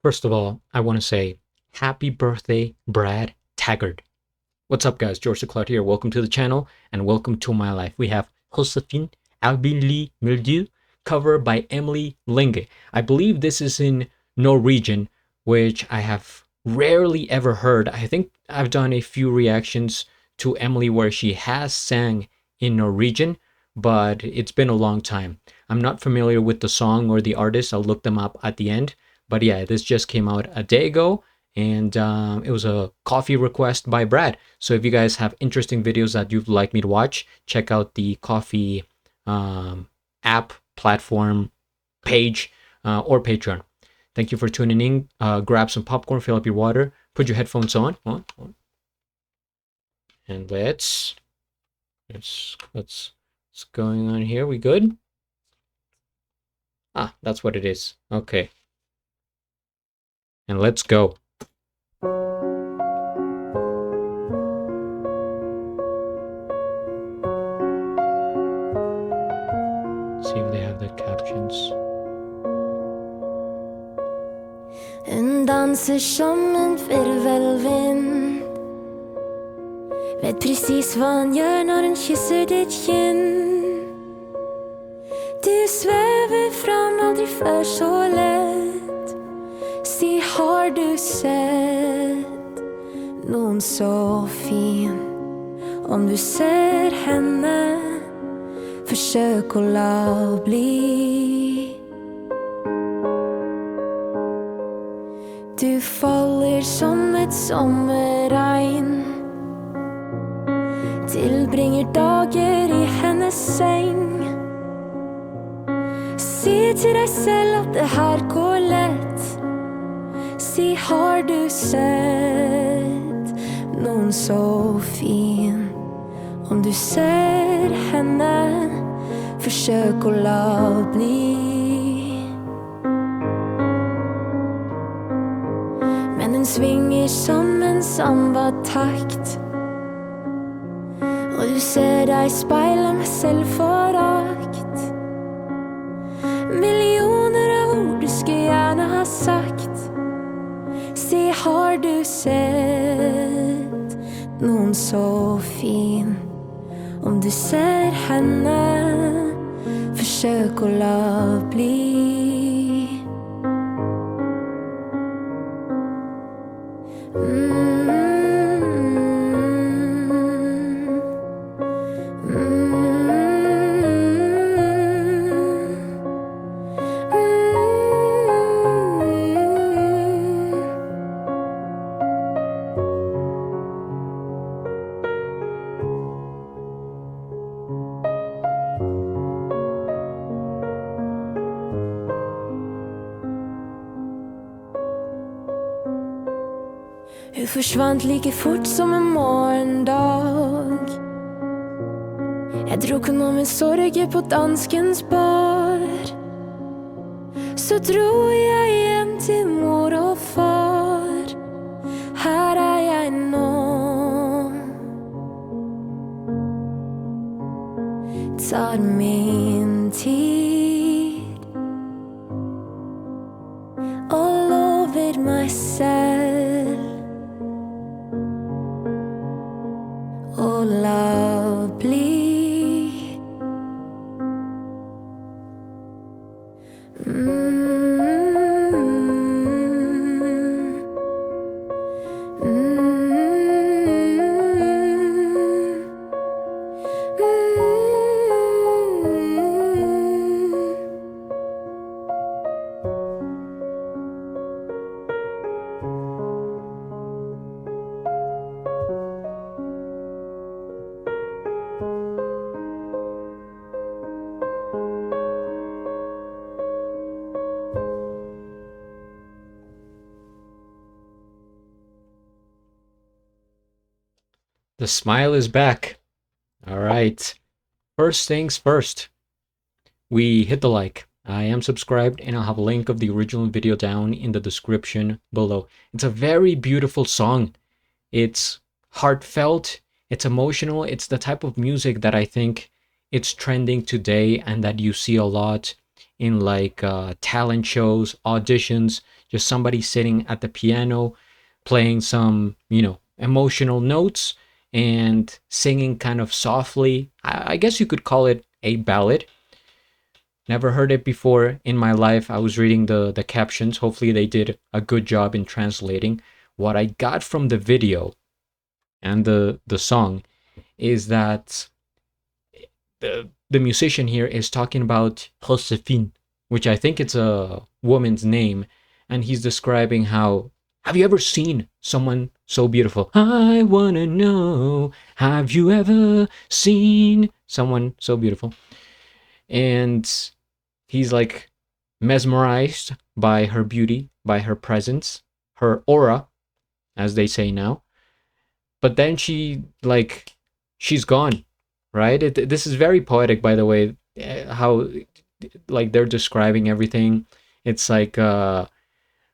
First of all, I want to say happy birthday, Brad Taggart. What's up, guys? GeorgeTheCloud here. Welcome to the channel and welcome to my life. We have Josefin, Albin, Meldau, cover by Emily Linge. I believe this is in Norwegian, which I have rarely ever heard. I think I've done a few reactions to Emily where she has sang in Norwegian, but it's been a long time. I'm not familiar with the song or the artist. I'll look them up at the end. But yeah, this just came out a day ago, and it was a coffee request by Brad. So if you guys have interesting videos that you'd like me to watch, check out the coffee app, platform, page, or Patreon. Thank you for tuning in. Grab some popcorn, fill up your water, put your headphones on. And what's going on here? We good? Ah, that's what it is. Okay. And let's go. See if they have the captions. Hun danser som en virvelvind. Vet precis vad han gör när han kysser ditt kinn. Du svävar fram aldrig för så lätt. Se, har du sett någon så fin? Om du ser henne, försök att la bli. Du faller som ett sommerregn. Tillbringer dagar i hennes säng. Se till dig själv att det här går lätt. Se, har du sett någon så fin? Om du ser henne, försök att la bli. Men den svinger som en samba-takt. Och du ser dig spegla med självförakt. Miljoner av ord du skulle gärna ha sagt. Se, har du sett någon så fin? Om du ser henne, försök att la bli. Hur försvant lika fort som en morgondag. Jag drog honom med sorger på danskens bar. Så drog jag hem till mor och far. Här är jag nå. Tar min tid och lovar mig själv och la bli. The smile is back. All right. First things first. We hit the like. I am subscribed, and I'll have a link of the original video down in the description below. It's a very beautiful song. It's heartfelt. It's emotional. It's the type of music that I think it's trending today and that you see a lot in like talent shows, auditions, just somebody sitting at the piano, playing some, emotional notes and singing kind of softly. I guess you could call it a ballad. Never heard it before in my life. I was reading the captions. Hopefully they did a good job in translating. What I got from the video and the song is that the musician here is talking about Josefin, which I think it's a woman's name, and he's describing how, have you ever seen someone so beautiful? I wanna know, have you ever seen someone so beautiful? And he's like mesmerized by her beauty, by her presence, her aura, as they say now. But then she's gone, right? This is very poetic, by the way, how like they're describing everything. It's like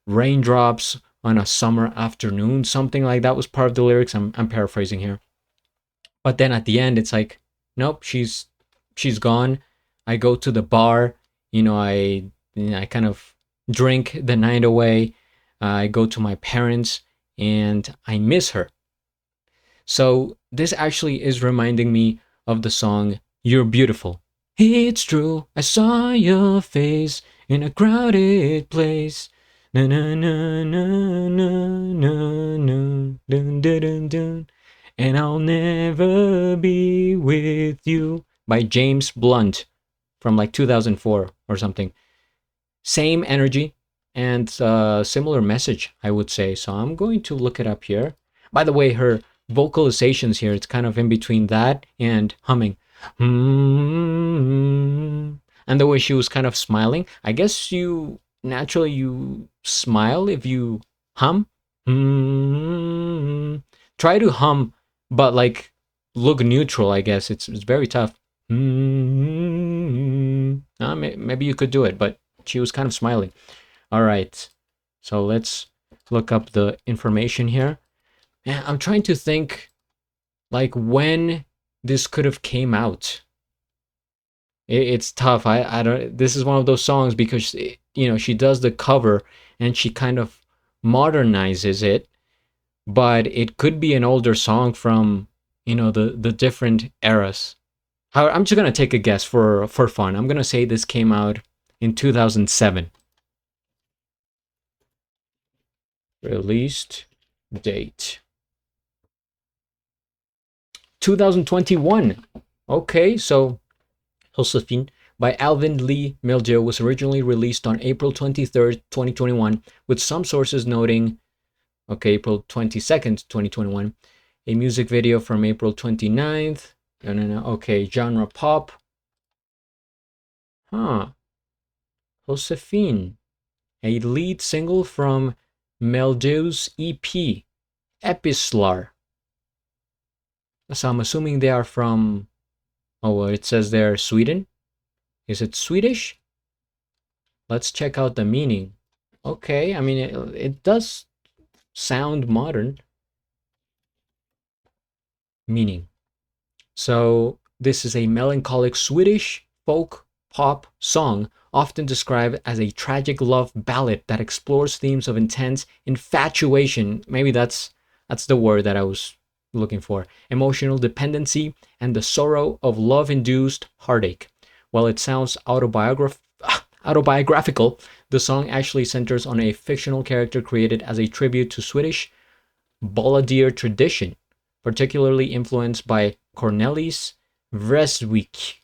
raindrops on a summer afternoon, something like that was part of the lyrics. I'm paraphrasing here. But then at the end, it's like, nope, she's gone. I go to the bar, I kind of drink the night away. I go to my parents and I miss her. So this actually is reminding me of the song You're Beautiful. It's true, I saw your face in a crowded place. Na na na na na na na dun dun dun dun. And I'll never be with you by James Blunt from like 2004 or something. Same energy and similar message, I would say. So I'm going to look it up here. By the way, her vocalizations here, it's kind of in between that and humming. And the way she was kind of smiling. I guess you smile if you hum. Try to hum, but like look neutral, I guess. It's very tough. Maybe you could do it, but she was kind of smiling. All right. So let's look up the information here. I'm trying to think like when this could have came out. It's tough. I don't. This is one of those songs because she does the cover and she kind of modernizes it, but it could be an older song from the different eras. I'm just gonna take a guess for fun. I'm gonna say this came out in 2007. Released date 2021. Okay, so Josefin by Albin Lee Meldau was originally released on April 23rd, 2021, with some sources noting, April 22nd, 2021. A music video from April 29th. No. Okay, genre pop. Josefin, a lead single from Meldau's EP, Epistlar. So I'm assuming they are from, it says they're Sweden. Is it Swedish? Let's check out the meaning. Okay, I mean, it does sound modern. Meaning. So this is a melancholic Swedish folk pop song, often described as a tragic love ballad that explores themes of intense infatuation. Maybe that's the word that I was looking for. Emotional dependency and the sorrow of love-induced heartache. While it sounds autobiographical, the song actually centers on a fictional character created as a tribute to Swedish balladeer tradition, particularly influenced by Cornelis Vreeswijk.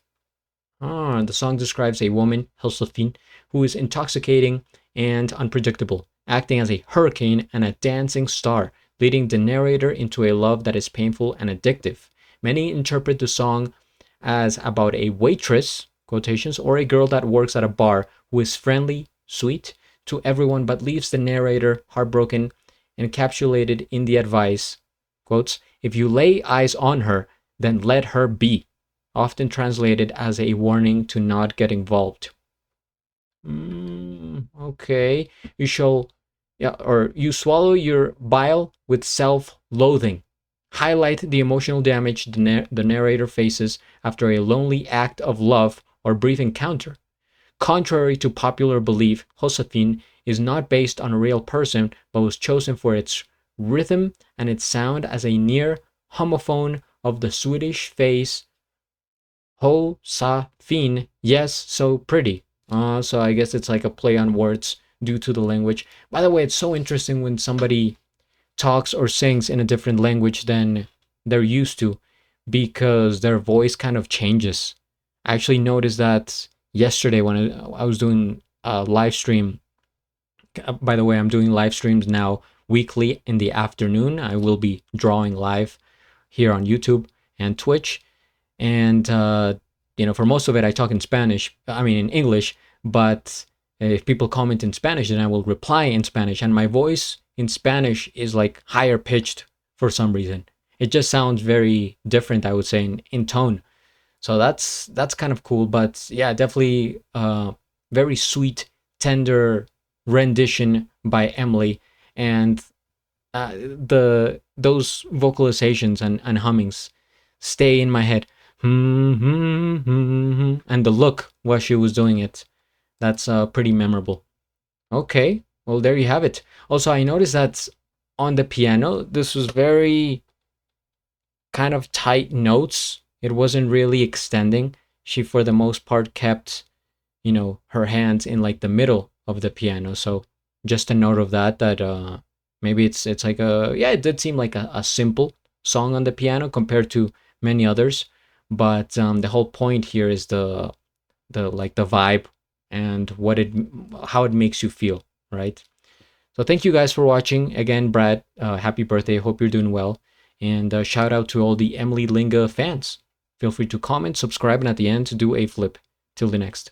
The song describes a woman, Josefin, who is intoxicating and unpredictable, acting as a hurricane and a dancing star, leading the narrator into a love that is painful and addictive. Many interpret the song as about a waitress, quotations, or a girl that works at a bar who is friendly, sweet to everyone but leaves the narrator heartbroken, encapsulated in the advice, quotes, if you lay eyes on her, then let her be, often translated as a warning to not get involved. Okay, you swallow your bile with self-loathing. Highlight the emotional damage the narrator faces after a lonely act of love or brief encounter. Contrary to popular belief, Josefin is not based on a real person, but was chosen for its rhythm and its sound as a near homophone of the Swedish phrase Josefin, yes, so pretty. So I guess it's like a play on words due to the language. By the way, it's so interesting when somebody talks or sings in a different language than they're used to, because their voice kind of changes. I actually noticed that yesterday when I was doing a live stream. By the way, I'm doing live streams now weekly in the afternoon. I will be drawing live here on YouTube and Twitch. And, for most of it, I talk in Spanish, I mean, in English, but if people comment in Spanish, then I will reply in Spanish. And my voice in Spanish is like higher pitched for some reason. It just sounds very different, I would say, in tone. So that's kind of cool. But yeah, definitely very sweet, tender rendition by Emily. And those vocalizations and hummings stay in my head. And the look while she was doing it, that's pretty memorable. Okay, well, there you have it. Also, I noticed that on the piano, this was very kind of tight notes. It wasn't really extending. She, for the most part, kept, her hands in like the middle of the piano. So just a note of that maybe it's like it did seem like a simple song on the piano compared to many others. But the whole point here is the vibe and how it makes you feel, right? So thank you guys for watching. Again, Brad, happy birthday. Hope you're doing well. And shout out to all the Emily Linge fans. Feel free to comment, subscribe, and at the end, do a flip. Till the next.